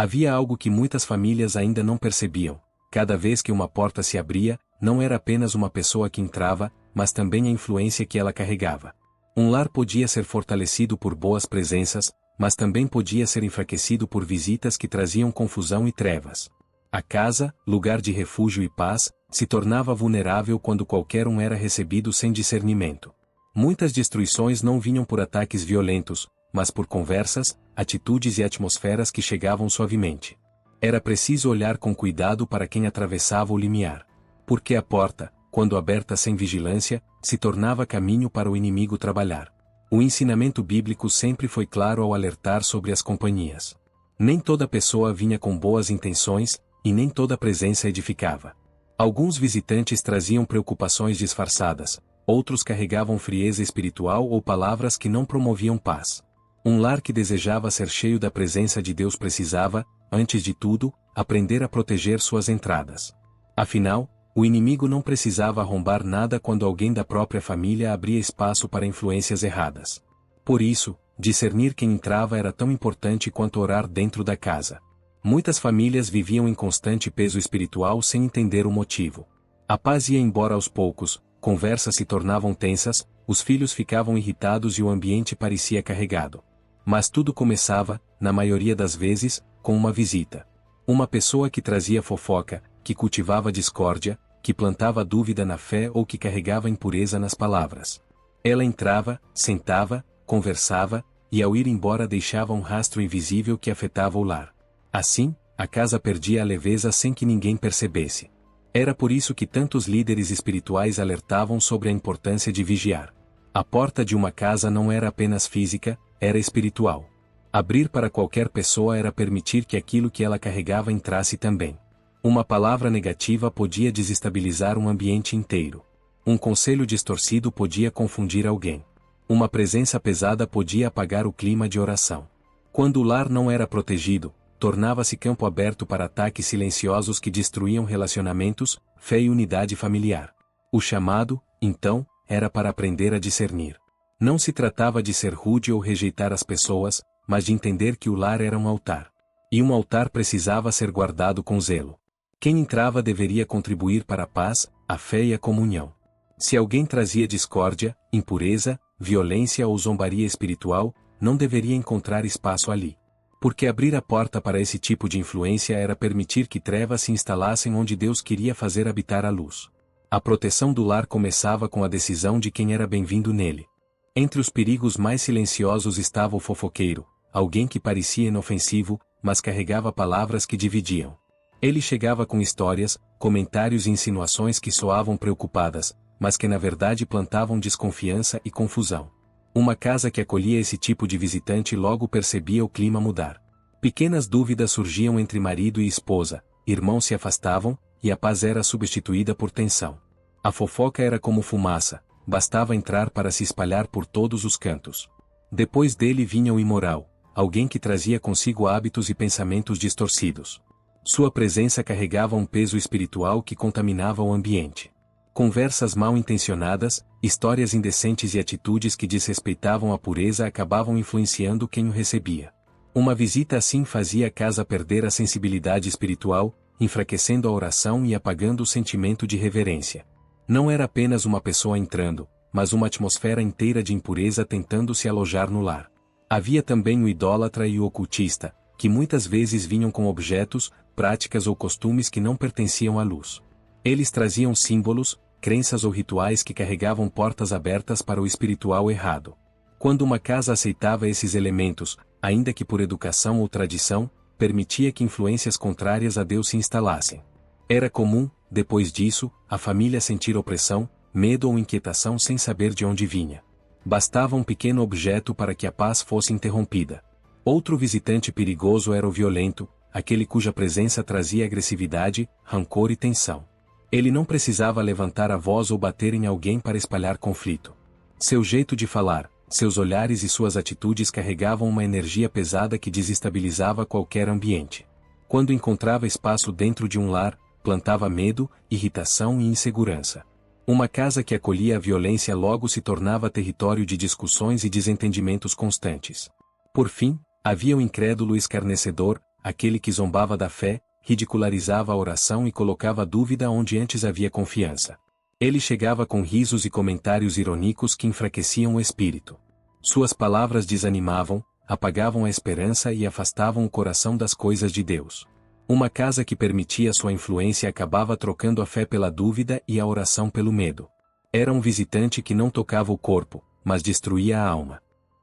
Havia algo que muitas famílias ainda não percebiam: cada vez que uma porta se abria, não era apenas uma pessoa que entrava, mas também a influência que ela carregava. Um lar podia ser fortalecido por boas presenças, mas também podia ser enfraquecido por visitas que traziam confusão e trevas. A casa, lugar de refúgio e paz, se tornava vulnerável quando qualquer um era recebido sem discernimento. Muitas destruições não vinham por ataques violentos, mas por conversas, atitudes e atmosferas que chegavam suavemente. Era preciso olhar com cuidado para quem atravessava o limiar. Porque a porta, quando aberta sem vigilância, se tornava caminho para o inimigo trabalhar. O ensinamento bíblico sempre foi claro ao alertar sobre as companhias. Nem toda pessoa vinha com boas intenções, e nem toda presença edificava. Alguns visitantes traziam preocupações disfarçadas, outros carregavam frieza espiritual ou palavras que não promoviam paz. Um lar que desejava ser cheio da presença de Deus precisava, antes de tudo, aprender a proteger suas entradas. Afinal, o inimigo não precisava arrombar nada quando alguém da própria família abria espaço para influências erradas. Por isso, discernir quem entrava era tão importante quanto orar dentro da casa. Muitas famílias viviam em constante peso espiritual sem entender o motivo. A paz ia embora aos poucos, conversas se tornavam tensas, os filhos ficavam irritados e o ambiente parecia carregado. Mas tudo começava, na maioria das vezes, com uma visita. Uma pessoa que trazia fofoca, que cultivava discórdia, que plantava dúvida na fé ou que carregava impureza nas palavras. Ela entrava, sentava, conversava, e ao ir embora deixava um rastro invisível que afetava o lar. Assim, a casa perdia a leveza sem que ninguém percebesse. Era por isso que tantos líderes espirituais alertavam sobre a importância de vigiar. A porta de uma casa não era apenas física, era espiritual. Abrir para qualquer pessoa era permitir que aquilo que ela carregava entrasse também. Uma palavra negativa podia desestabilizar um ambiente inteiro. Um conselho distorcido podia confundir alguém. Uma presença pesada podia apagar o clima de oração. Quando o lar não era protegido, tornava-se campo aberto para ataques silenciosos que destruíam relacionamentos, fé e unidade familiar. O chamado, então, era para aprender a discernir. Não se tratava de ser rude ou rejeitar as pessoas, mas de entender que o lar era um altar. E um altar precisava ser guardado com zelo. Quem entrava deveria contribuir para a paz, a fé e a comunhão. Se alguém trazia discórdia, impureza, violência ou zombaria espiritual, não deveria encontrar espaço ali. Porque abrir a porta para esse tipo de influência era permitir que trevas se instalassem onde Deus queria fazer habitar a luz. A proteção do lar começava com a decisão de quem era bem-vindo nele. Entre os perigos mais silenciosos estava o fofoqueiro, alguém que parecia inofensivo, mas carregava palavras que dividiam. Ele chegava com histórias, comentários e insinuações que soavam preocupadas, mas que na verdade plantavam desconfiança e confusão. Uma casa que acolhia esse tipo de visitante logo percebia o clima mudar. Pequenas dúvidas surgiam entre marido e esposa, irmãos se afastavam, e a paz era substituída por tensão. A fofoca era como fumaça, bastava entrar para se espalhar por todos os cantos. Depois dele vinha o imoral, alguém que trazia consigo hábitos e pensamentos distorcidos. Sua presença carregava um peso espiritual que contaminava o ambiente. Conversas mal intencionadas, histórias indecentes e atitudes que desrespeitavam a pureza acabavam influenciando quem o recebia. Uma visita assim fazia a casa perder a sensibilidade espiritual, enfraquecendo a oração e apagando o sentimento de reverência. Não era apenas uma pessoa entrando, mas uma atmosfera inteira de impureza tentando se alojar no lar. Havia também o idólatra e o ocultista, que muitas vezes vinham com objetos, práticas ou costumes que não pertenciam à luz. Eles traziam símbolos, crenças ou rituais que carregavam portas abertas para o espiritual errado. Quando uma casa aceitava esses elementos, ainda que por educação ou tradição, permitia que influências contrárias a Deus se instalassem. Era comum, depois disso, a família sentir opressão, medo ou inquietação sem saber de onde vinha. Bastava um pequeno objeto para que a paz fosse interrompida. Outro visitante perigoso era o violento, aquele cuja presença trazia agressividade, rancor e tensão. Ele não precisava levantar a voz ou bater em alguém para espalhar conflito. Seu jeito de falar, seus olhares e suas atitudes carregavam uma energia pesada que desestabilizava qualquer ambiente. Quando encontrava espaço dentro de um lar, plantava medo, irritação e insegurança. Uma casa que acolhia a violência logo se tornava território de discussões e desentendimentos constantes. Por fim, havia o incrédulo escarnecedor, aquele que zombava da fé, ridicularizava a oração e colocava dúvida onde antes havia confiança. Ele chegava com risos e comentários irônicos que enfraqueciam o espírito. Suas palavras desanimavam, apagavam a esperança e afastavam o coração das coisas de Deus. Uma casa que permitia sua influência acabava trocando a fé pela dúvida e a oração pelo medo. Era um visitante que não tocava o corpo, mas destruía a alma.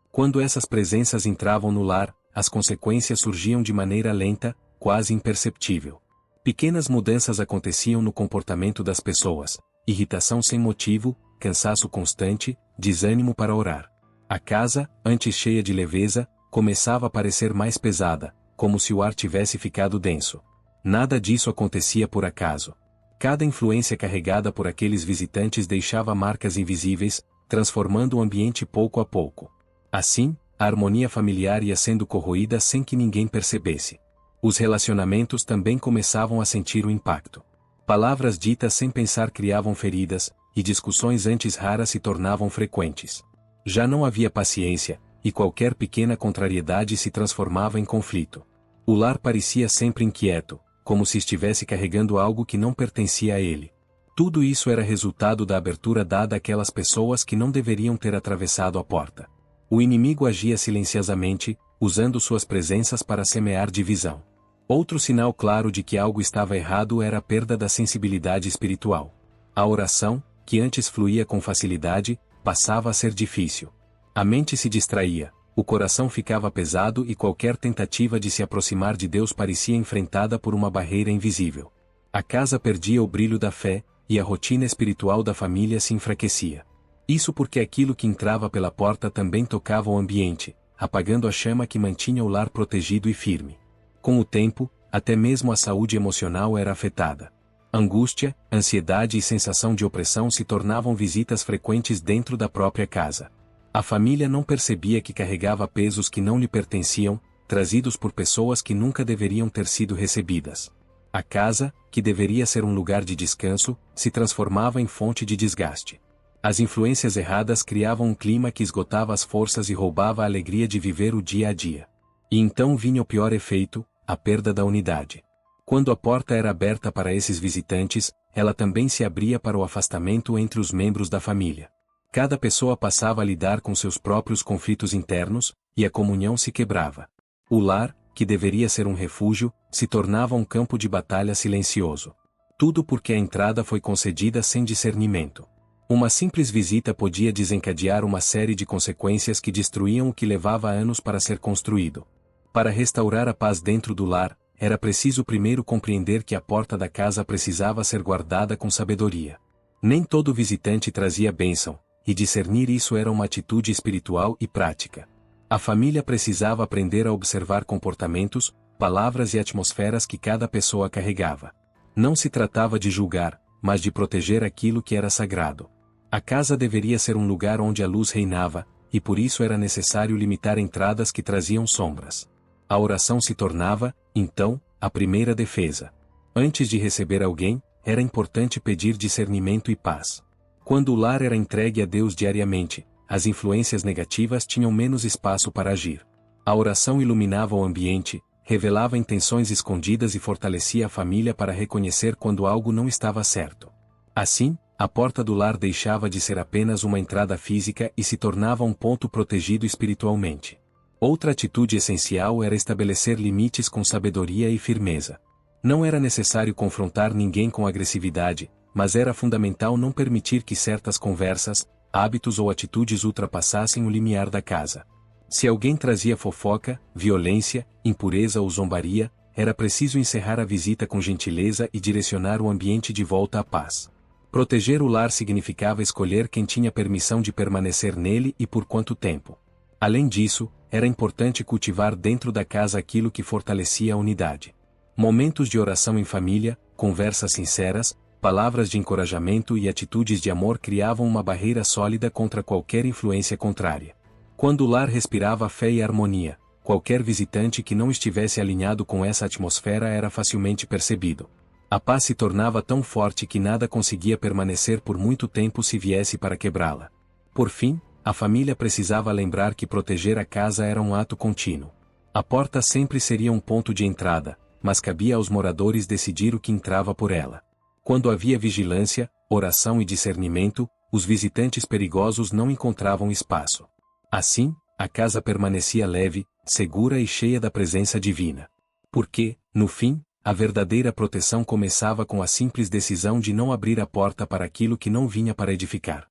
Quando essas presenças entravam no lar, as consequências surgiam de maneira lenta, quase imperceptível. Pequenas mudanças aconteciam no comportamento das pessoas: irritação sem motivo, cansaço constante, desânimo para orar. A casa, antes cheia de leveza, começava a parecer mais pesada, como se o ar tivesse ficado denso. Nada disso acontecia por acaso. Cada influência carregada por aqueles visitantes deixava marcas invisíveis, transformando o ambiente pouco a pouco. Assim, a harmonia familiar ia sendo corroída sem que ninguém percebesse. Os relacionamentos também começavam a sentir o impacto. Palavras ditas sem pensar criavam feridas, e discussões antes raras se tornavam frequentes. Já não havia paciência, e qualquer pequena contrariedade se transformava em conflito. O lar parecia sempre inquieto, como se estivesse carregando algo que não pertencia a ele. Tudo isso era resultado da abertura dada àquelas pessoas que não deveriam ter atravessado a porta. O inimigo agia silenciosamente, usando suas presenças para semear divisão. Outro sinal claro de que algo estava errado era a perda da sensibilidade espiritual. A oração, que antes fluía com facilidade, passava a ser difícil. A mente se distraía, o coração ficava pesado e qualquer tentativa de se aproximar de Deus parecia enfrentada por uma barreira invisível. A casa perdia o brilho da fé, e a rotina espiritual da família se enfraquecia. Isso porque aquilo que entrava pela porta também tocava o ambiente, apagando a chama que mantinha o lar protegido e firme. Com o tempo, até mesmo a saúde emocional era afetada. Angústia, ansiedade e sensação de opressão se tornavam visitas frequentes dentro da própria casa. A família não percebia que carregava pesos que não lhe pertenciam, trazidos por pessoas que nunca deveriam ter sido recebidas. A casa, que deveria ser um lugar de descanso, se transformava em fonte de desgaste. As influências erradas criavam um clima que esgotava as forças e roubava a alegria de viver o dia a dia. E então vinha o pior efeito, a perda da unidade. Quando a porta era aberta para esses visitantes, ela também se abria para o afastamento entre os membros da família. Cada pessoa passava a lidar com seus próprios conflitos internos, e a comunhão se quebrava. O lar, que deveria ser um refúgio, se tornava um campo de batalha silencioso. Tudo porque a entrada foi concedida sem discernimento. Uma simples visita podia desencadear uma série de consequências que destruíam o que levava anos para ser construído. Para restaurar a paz dentro do lar, era preciso primeiro compreender que a porta da casa precisava ser guardada com sabedoria. Nem todo visitante trazia bênção, e discernir isso era uma atitude espiritual e prática. A família precisava aprender a observar comportamentos, palavras e atmosferas que cada pessoa carregava. Não se tratava de julgar, mas de proteger aquilo que era sagrado. A casa deveria ser um lugar onde a luz reinava, e por isso era necessário limitar entradas que traziam sombras. A oração se tornava, então, a primeira defesa. Antes de receber alguém, era importante pedir discernimento e paz. Quando o lar era entregue a Deus diariamente, as influências negativas tinham menos espaço para agir. A oração iluminava o ambiente, revelava intenções escondidas e fortalecia a família para reconhecer quando algo não estava certo. Assim, a porta do lar deixava de ser apenas uma entrada física e se tornava um ponto protegido espiritualmente. Outra atitude essencial era estabelecer limites com sabedoria e firmeza. Não era necessário confrontar ninguém com agressividade, mas era fundamental não permitir que certas conversas, hábitos ou atitudes ultrapassassem o limiar da casa. Se alguém trazia fofoca, violência, impureza ou zombaria, era preciso encerrar a visita com gentileza e direcionar o ambiente de volta à paz. Proteger o lar significava escolher quem tinha permissão de permanecer nele e por quanto tempo. Além disso, era importante cultivar dentro da casa aquilo que fortalecia a unidade. Momentos de oração em família, conversas sinceras, palavras de encorajamento e atitudes de amor criavam uma barreira sólida contra qualquer influência contrária. Quando o lar respirava fé e harmonia, qualquer visitante que não estivesse alinhado com essa atmosfera era facilmente percebido. A paz se tornava tão forte que nada conseguia permanecer por muito tempo se viesse para quebrá-la. Por fim, a família precisava lembrar que proteger a casa era um ato contínuo. A porta sempre seria um ponto de entrada, mas cabia aos moradores decidir o que entrava por ela. Quando havia vigilância, oração e discernimento, os visitantes perigosos não encontravam espaço. Assim, a casa permanecia leve, segura e cheia da presença divina. Porque, no fim, a verdadeira proteção começava com a simples decisão de não abrir a porta para aquilo que não vinha para edificar.